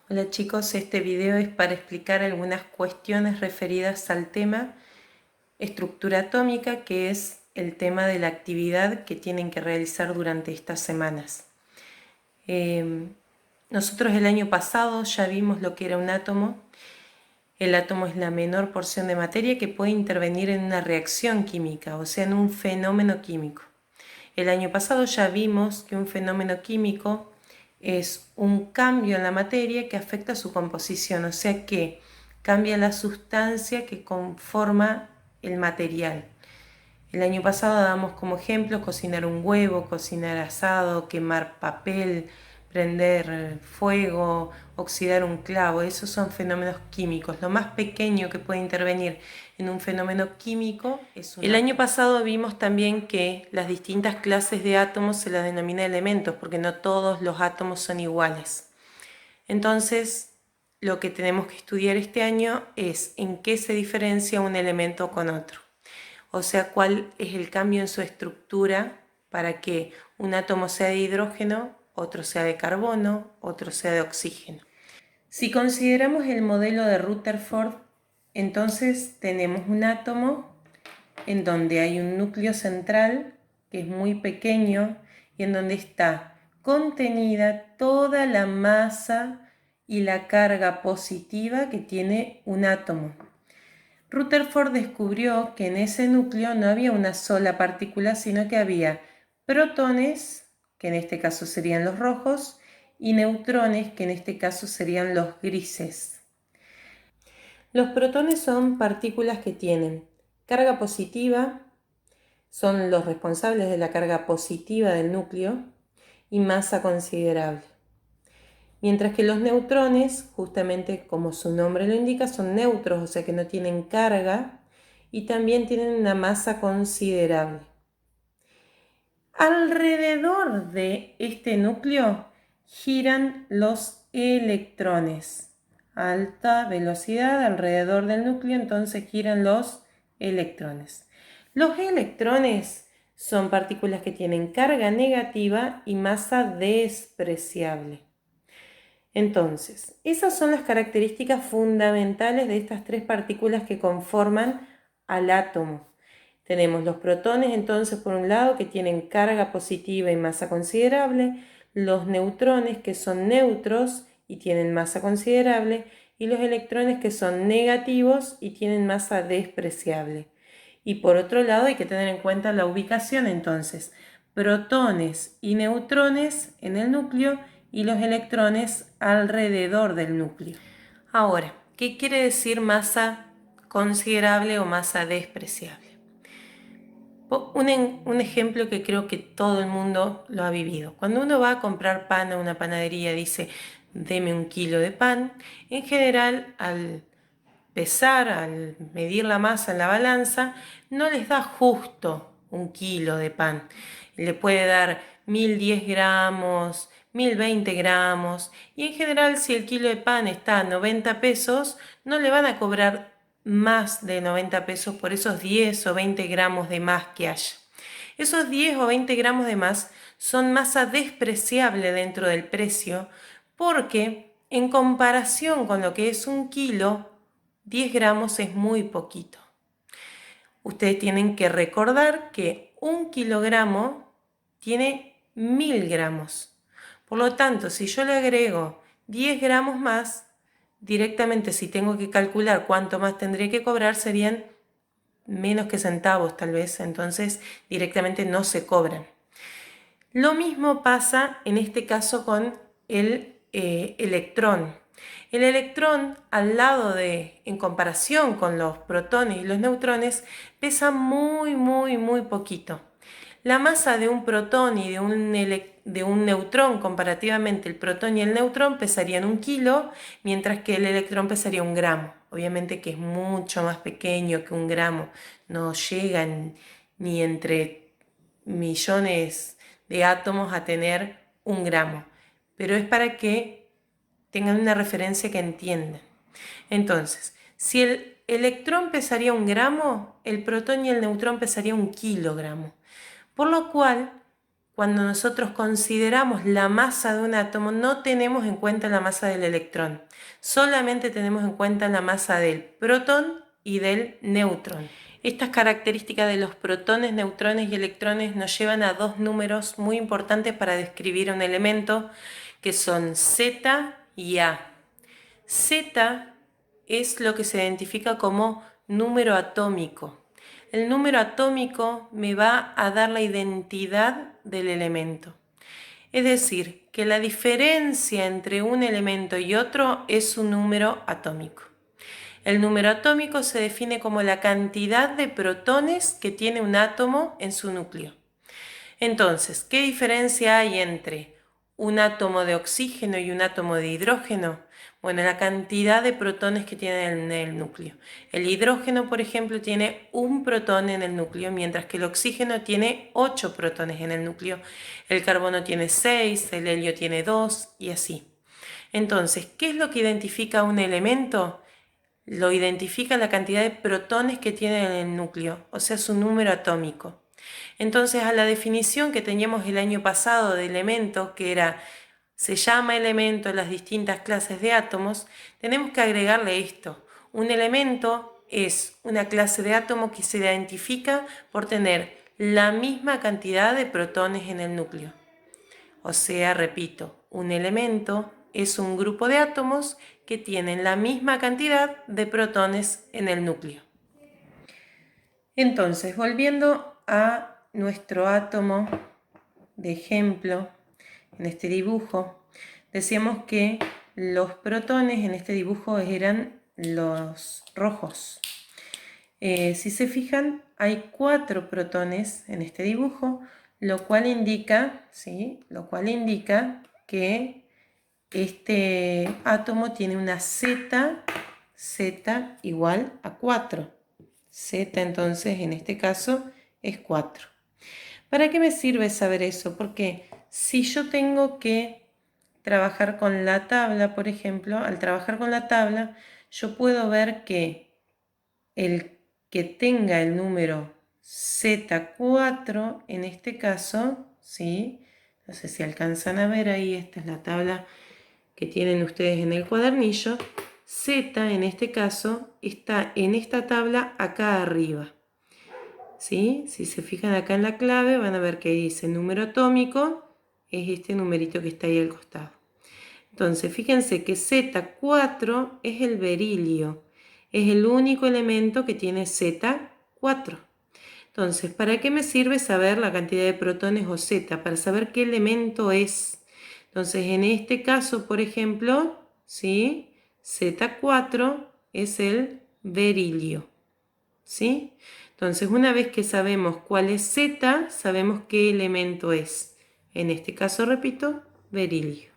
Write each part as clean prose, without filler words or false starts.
Hola chicos, este video es para explicar algunas cuestiones referidas al tema estructura atómica, que es el tema de la actividad que tienen que realizar durante estas semanas. Nosotros el año pasado ya vimos lo que era un átomo. El átomo es la menor porción de materia que puede intervenir en una reacción química, o sea, en un fenómeno químico. El año pasado ya vimos que un fenómeno químico es un cambio en la materia que afecta su composición, o sea que cambia la sustancia que conforma el material. El año pasado damos como ejemplo cocinar un huevo, cocinar asado, quemar papel, prender fuego, oxidar un clavo. Esos son fenómenos químicos. Lo más pequeño que puede intervenir en un fenómeno químico es un átomo. El año pasado vimos también que las distintas clases de átomos se las denomina elementos, porque no todos los átomos son iguales. Entonces, lo que tenemos que estudiar este año es en qué se diferencia un elemento con otro. O sea, cuál es el cambio en su estructura para que un átomo sea de hidrógeno, otro sea de carbono, otro sea de oxígeno. Si consideramos el modelo de Rutherford, entonces tenemos un átomo en donde hay un núcleo central que es muy pequeño y en donde está contenida toda la masa y la carga positiva que tiene un átomo. Rutherford descubrió que en ese núcleo no había una sola partícula, sino que había protones, que en este caso serían los rojos, y neutrones, que en este caso serían los grises. Los protones son partículas que tienen carga positiva, son los responsables de la carga positiva del núcleo, y masa considerable. Mientras que los neutrones, justamente como su nombre lo indica, son neutros, o sea que no tienen carga y también tienen una masa considerable. Alrededor de este núcleo giran los electrones. A alta velocidad alrededor del núcleo, entonces giran los electrones. Los electrones son partículas que tienen carga negativa y masa despreciable. Entonces, esas son las características fundamentales de estas tres partículas que conforman al átomo. Tenemos los protones, entonces, por un lado, que tienen carga positiva y masa considerable, los neutrones, que son neutros y tienen masa considerable, y los electrones, que son negativos y tienen masa despreciable. Y por otro lado, hay que tener en cuenta la ubicación, entonces, protones y neutrones en el núcleo y los electrones alrededor del núcleo. Ahora, ¿qué quiere decir masa considerable o masa despreciable? Un ejemplo que creo que todo el mundo lo ha vivido. Cuando uno va a comprar pan a una panadería, dice, deme 1 kilo de pan. En general, al pesar, al medir la masa en la balanza, no les da justo 1 kilo de pan. Le puede dar 1010 gramos, 1020 gramos, y en general si el kilo de pan está a 90 pesos, no le van a cobrar más de 90 pesos por esos 10 o 20 gramos de más que haya. Esos 10 o 20 gramos de más son masa despreciable dentro del precio, porque en comparación con lo que es 1 kilo, 10 gramos es muy poquito. Ustedes tienen que recordar que 1 kilogramo tiene 1000 gramos. Por lo tanto, si yo le agrego 10 gramos más, directamente si tengo que calcular cuánto más tendré que cobrar, serían menos que centavos tal vez, entonces directamente no se cobran. Lo mismo pasa en este caso con el electrón. El electrón, al lado en comparación con los protones y los neutrones, pesa muy poquito. La masa de un protón y de un neutrón, comparativamente el protón y el neutrón pesarían 1 kilo, mientras que el electrón pesaría 1 gramo. Obviamente que es mucho más pequeño que 1 gramo, no llegan ni entre millones de átomos a tener 1 gramo, pero es para que tengan una referencia que entiendan. Entonces, si el electrón pesaría 1 gramo, el protón y el neutrón pesarían 1 kilogramo. Por lo cual, cuando nosotros consideramos la masa de un átomo, no tenemos en cuenta la masa del electrón. Solamente tenemos en cuenta la masa del protón y del neutrón. Estas características de los protones, neutrones y electrones nos llevan a dos números muy importantes para describir un elemento, que son Z y A. Z es lo que se identifica como número atómico. El número atómico me va a dar la identidad del elemento. Es decir, que la diferencia entre un elemento y otro es un número atómico. El número atómico se define como la cantidad de protones que tiene un átomo en su núcleo. Entonces, ¿qué diferencia hay entre un átomo de oxígeno y un átomo de hidrógeno? Bueno, la cantidad de protones que tiene en el núcleo. El hidrógeno, por ejemplo, tiene un protón en el núcleo, mientras que el oxígeno tiene 8 protones en el núcleo. El carbono tiene 6, el helio tiene 2 y así. Entonces, ¿qué es lo que identifica un elemento? Lo identifica la cantidad de protones que tiene en el núcleo, o sea, su número atómico. Entonces, a la definición que teníamos el año pasado de elemento, que era, se llama elemento las distintas clases de átomos, tenemos que agregarle esto. Un elemento es una clase de átomo que se identifica por tener la misma cantidad de protones en el núcleo. O sea, repito, un elemento es un grupo de átomos que tienen la misma cantidad de protones en el núcleo. Entonces, volviendo a nuestro átomo de ejemplo, en este dibujo, decíamos que los protones en este dibujo eran los rojos. Si se fijan, hay 4 protones en este dibujo, lo cual indica, ¿sí? Lo cual indica que este átomo tiene una Z igual a 4. Z entonces en este caso es 4. ¿Para qué me sirve saber eso? Porque si yo tengo que trabajar con la tabla, por ejemplo, al trabajar con la tabla, yo puedo ver que el que tenga el número Z4, en este caso, ¿sí? No sé si alcanzan a ver ahí, esta es la tabla que tienen ustedes en el cuadernillo. Z, en este caso, está en esta tabla acá arriba. ¿Sí? Si se fijan acá en la clave, van a ver que dice número atómico, es este numerito que está ahí al costado. Entonces, fíjense que Z4 es el berilio. Es el único elemento que tiene Z4. Entonces, ¿para qué me sirve saber la cantidad de protones o Z? Para saber qué elemento es. Entonces, en este caso, por ejemplo, ¿sí? Z4 es el berilio. ¿Sí? Entonces, una vez que sabemos cuál es Z, sabemos qué elemento es. En este caso, repito, berilio.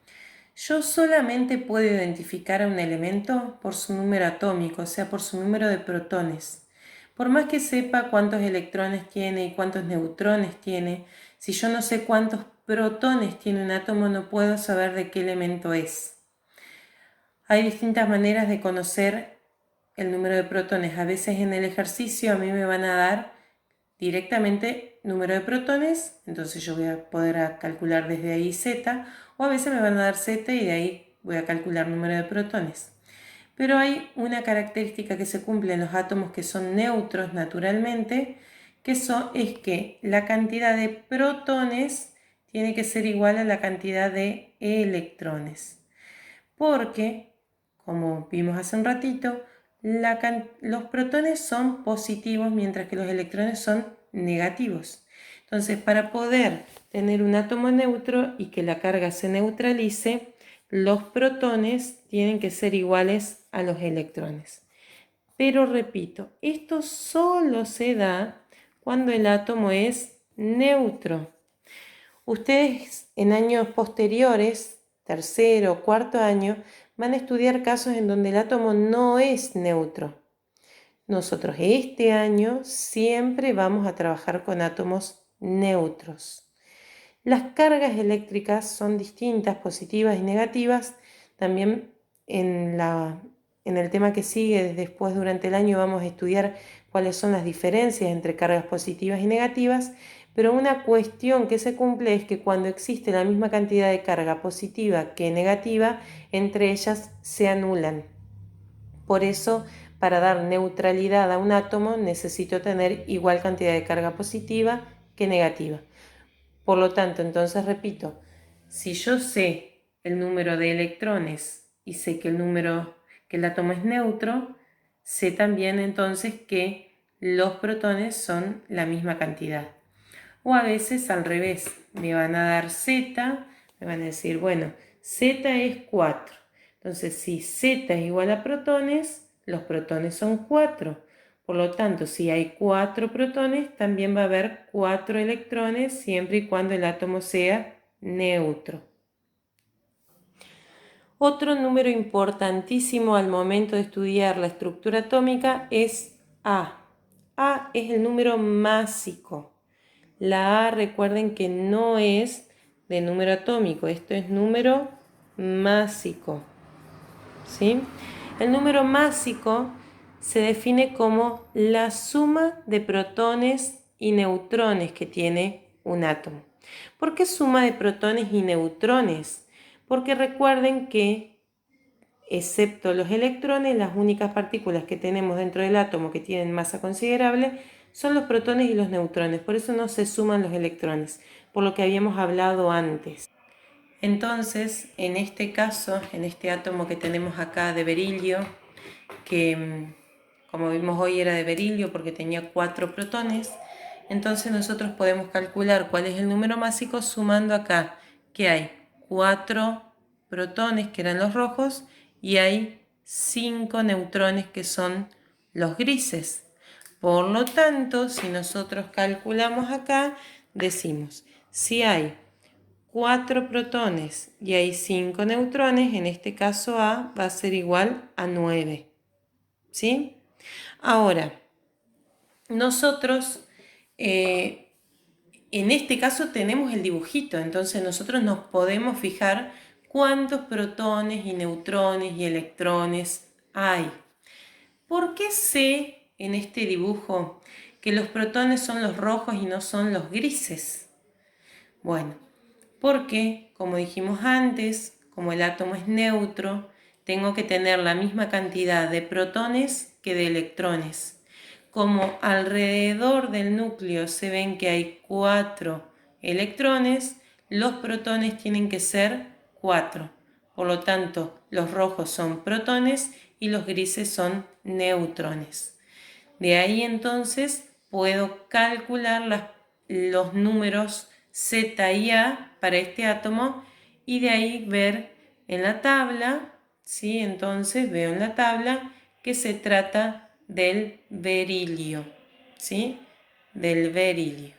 Yo solamente puedo identificar a un elemento por su número atómico, o sea, por su número de protones. Por más que sepa cuántos electrones tiene y cuántos neutrones tiene, si yo no sé cuántos protones tiene un átomo, no puedo saber de qué elemento es. Hay distintas maneras de conocer el número de protones. A veces en el ejercicio a mí me van a dar directamente número de protones, entonces yo voy a poder calcular desde ahí Z, o a veces me van a dar Z y de ahí voy a calcular número de protones. Pero hay una característica que se cumple en los átomos que son neutros naturalmente, que es que la cantidad de protones tiene que ser igual a la cantidad de electrones. Porque, como vimos hace un ratito, los protones son positivos mientras que los electrones son negativos. Entonces, para poder tener un átomo neutro y que la carga se neutralice, los protones tienen que ser iguales a los electrones. Pero repito, esto solo se da cuando el átomo es neutro. Ustedes en años posteriores, tercero o cuarto año, van a estudiar casos en donde el átomo no es neutro. Nosotros este año siempre vamos a trabajar con átomos neutros. Las cargas eléctricas son distintas, positivas y negativas. También en el tema que sigue después durante el año vamos a estudiar cuáles son las diferencias entre cargas positivas y negativas, Pero una cuestión que se cumple es que cuando existe la misma cantidad de carga positiva que negativa, entre ellas se anulan. Por eso, para dar neutralidad a un átomo, necesito tener igual cantidad de carga positiva que negativa. Por lo tanto, entonces repito, si yo sé el número de electrones y sé que el átomo es neutro, sé también entonces que los protones son la misma cantidad. O a veces al revés, me van a dar Z, me van a decir, bueno, Z es 4. Entonces, si Z es igual a protones, los protones son 4. Por lo tanto, si hay 4 protones, también va a haber 4 electrones, siempre y cuando el átomo sea neutro. Otro número importantísimo al momento de estudiar la estructura atómica es A. A es el número másico. La A, recuerden que no es de número atómico, esto es número másico. ¿Sí? El número másico se define como la suma de protones y neutrones que tiene un átomo. ¿Por qué suma de protones y neutrones? Porque recuerden que, excepto los electrones, las únicas partículas que tenemos dentro del átomo que tienen masa considerable son los protones y los neutrones. Por eso no se suman los electrones, por lo que habíamos hablado antes. Entonces, en este caso, en este átomo que tenemos acá de berilio, que como vimos hoy era de berilio porque tenía 4 protones, entonces nosotros podemos calcular cuál es el número másico sumando acá que hay 4 protones que eran los rojos y hay 5 neutrones que son los grises. Por lo tanto, si nosotros calculamos acá, decimos, si hay 4 protones y hay 5 neutrones, en este caso A va a ser igual a 9. ¿Sí? Ahora, nosotros en este caso tenemos el dibujito, entonces nosotros nos podemos fijar cuántos protones y neutrones y electrones hay. ¿Por qué sé en este dibujo que los protones son los rojos y no son los grises? Bueno, porque, como dijimos antes, como el átomo es neutro, tengo que tener la misma cantidad de protones que de electrones. Como alrededor del núcleo se ven que hay 4 electrones, los protones tienen que ser 4. Por lo tanto, los rojos son protones y los grises son neutrones. De ahí entonces puedo calcular los números Z y A para este átomo y de ahí ver en la tabla, ¿sí? Entonces veo en la tabla que se trata del berilio, ¿sí? Del berilio.